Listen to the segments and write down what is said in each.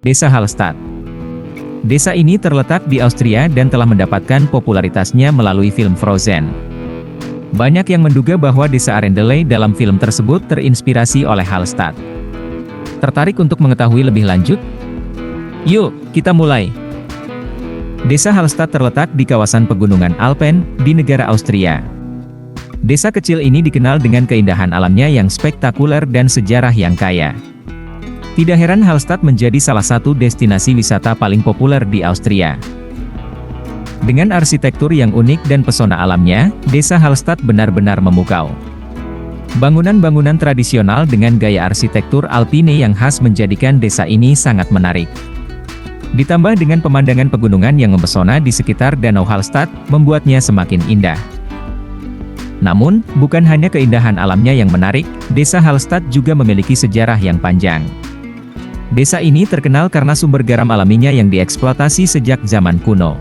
Desa Hallstatt. Desa ini terletak di Austria dan telah mendapatkan popularitasnya melalui film Frozen. Banyak yang menduga bahwa desa Arendelle dalam film tersebut terinspirasi oleh Hallstatt. Tertarik untuk mengetahui lebih lanjut? Yuk, kita mulai. Desa Hallstatt terletak di kawasan pegunungan Alpen, di negara Austria. Desa kecil ini dikenal dengan keindahan alamnya yang spektakuler dan sejarah yang kaya. Tidak heran Hallstatt menjadi salah satu destinasi wisata paling populer di Austria. Dengan arsitektur yang unik dan pesona alamnya, desa Hallstatt benar-benar memukau. Bangunan-bangunan tradisional dengan gaya arsitektur alpine yang khas menjadikan desa ini sangat menarik. Ditambah dengan pemandangan pegunungan yang mempesona di sekitar Danau Hallstatt, membuatnya semakin indah. Namun, bukan hanya keindahan alamnya yang menarik, desa Hallstatt juga memiliki sejarah yang panjang. Desa ini terkenal karena sumber garam alaminya yang dieksploitasi sejak zaman kuno.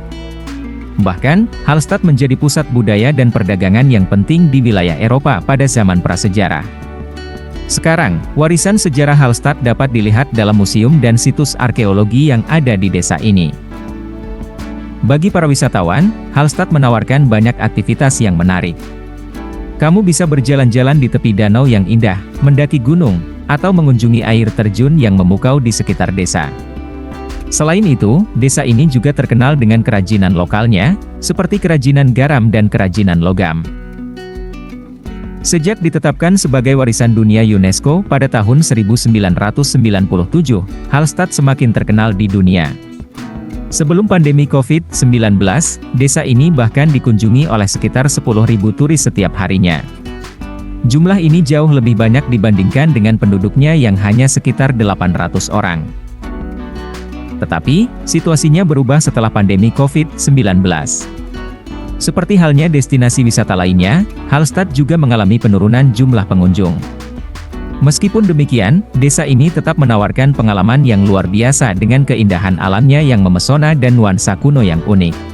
Bahkan, Hallstatt menjadi pusat budaya dan perdagangan yang penting di wilayah Eropa pada zaman prasejarah. Sekarang, warisan sejarah Hallstatt dapat dilihat dalam museum dan situs arkeologi yang ada di desa ini. Bagi para wisatawan, Hallstatt menawarkan banyak aktivitas yang menarik. Kamu bisa berjalan-jalan di tepi danau yang indah, mendaki gunung, atau mengunjungi air terjun yang memukau di sekitar desa. Selain itu, desa ini juga terkenal dengan kerajinan lokalnya, seperti kerajinan garam dan kerajinan logam. Sejak ditetapkan sebagai warisan dunia UNESCO pada tahun 1997, Hallstatt semakin terkenal di dunia. Sebelum pandemi COVID-19, desa ini bahkan dikunjungi oleh sekitar 10.000 turis setiap harinya. Jumlah ini jauh lebih banyak dibandingkan dengan penduduknya yang hanya sekitar 800 orang. Tetapi, situasinya berubah setelah pandemi COVID-19. Seperti halnya destinasi wisata lainnya, Hallstatt juga mengalami penurunan jumlah pengunjung. Meskipun demikian, desa ini tetap menawarkan pengalaman yang luar biasa dengan keindahan alamnya yang memesona dan nuansa kuno yang unik.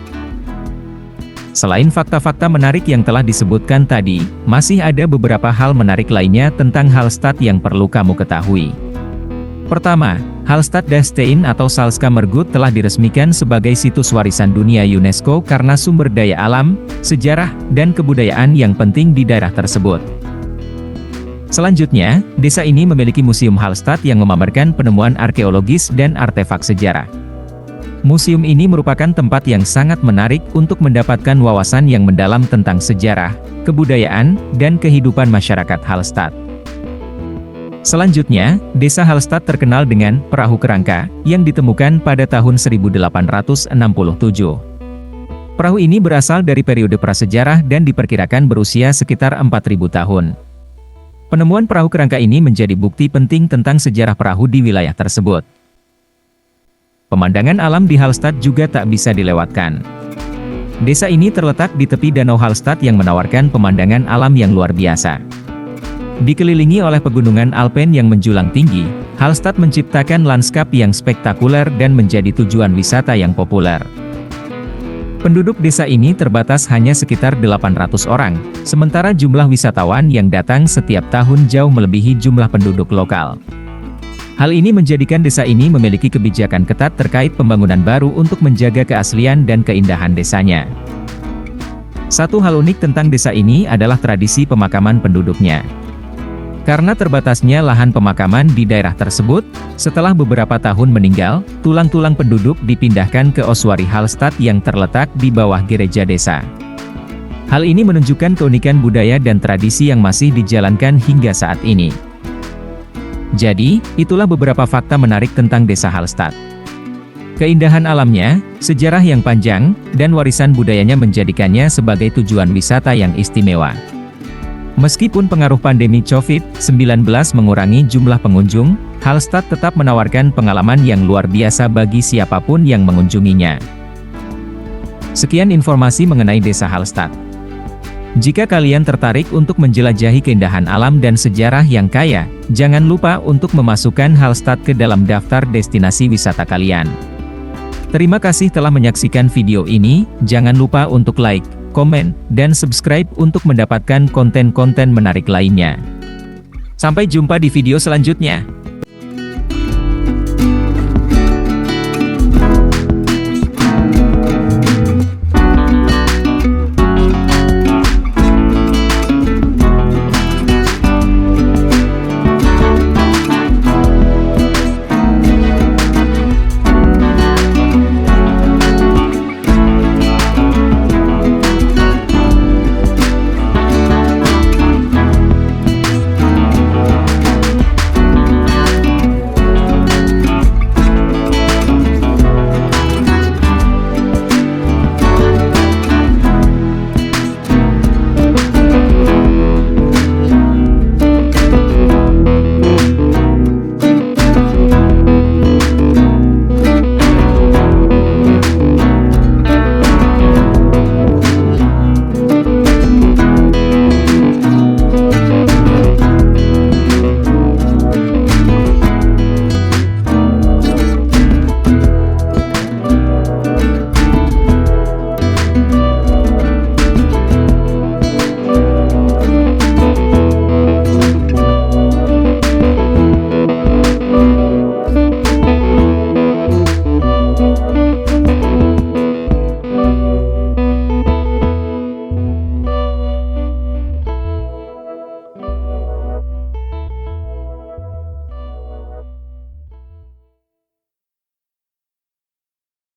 Selain fakta-fakta menarik yang telah disebutkan tadi, masih ada beberapa hal menarik lainnya tentang Hallstatt yang perlu kamu ketahui. Pertama, Hallstatt-Stein atau Salzkammergut telah diresmikan sebagai situs warisan dunia UNESCO karena sumber daya alam, sejarah, dan kebudayaan yang penting di daerah tersebut. Selanjutnya, desa ini memiliki Museum Hallstatt yang memamerkan penemuan arkeologis dan artefak sejarah. Museum ini merupakan tempat yang sangat menarik untuk mendapatkan wawasan yang mendalam tentang sejarah, kebudayaan, dan kehidupan masyarakat Hallstatt. Selanjutnya, desa Hallstatt terkenal dengan perahu kerangka, yang ditemukan pada tahun 1867. Perahu ini berasal dari periode prasejarah dan diperkirakan berusia sekitar 4.000 tahun. Penemuan perahu kerangka ini menjadi bukti penting tentang sejarah perahu di wilayah tersebut. Pemandangan alam di Hallstatt juga tak bisa dilewatkan. Desa ini terletak di tepi Danau Hallstatt yang menawarkan pemandangan alam yang luar biasa. Dikelilingi oleh pegunungan Alpen yang menjulang tinggi, Hallstatt menciptakan lanskap yang spektakuler dan menjadi tujuan wisata yang populer. Penduduk desa ini terbatas hanya sekitar 800 orang, sementara jumlah wisatawan yang datang setiap tahun jauh melebihi jumlah penduduk lokal. Hal ini menjadikan desa ini memiliki kebijakan ketat terkait pembangunan baru untuk menjaga keaslian dan keindahan desanya. Satu hal unik tentang desa ini adalah tradisi pemakaman penduduknya. Karena terbatasnya lahan pemakaman di daerah tersebut, setelah beberapa tahun meninggal, tulang-tulang penduduk dipindahkan ke Ossuary Hallstatt yang terletak di bawah gereja desa. Hal ini menunjukkan keunikan budaya dan tradisi yang masih dijalankan hingga saat ini. Jadi, itulah beberapa fakta menarik tentang desa Hallstatt. Keindahan alamnya, sejarah yang panjang, dan warisan budayanya menjadikannya sebagai tujuan wisata yang istimewa. Meskipun pengaruh pandemi COVID-19 mengurangi jumlah pengunjung, Hallstatt tetap menawarkan pengalaman yang luar biasa bagi siapapun yang mengunjunginya. Sekian informasi mengenai desa Hallstatt. Jika kalian tertarik untuk menjelajahi keindahan alam dan sejarah yang kaya, jangan lupa untuk memasukkan Hallstatt ke dalam daftar destinasi wisata kalian. Terima kasih telah menyaksikan video ini, jangan lupa untuk like, komen, dan subscribe untuk mendapatkan konten-konten menarik lainnya. Sampai jumpa di video selanjutnya.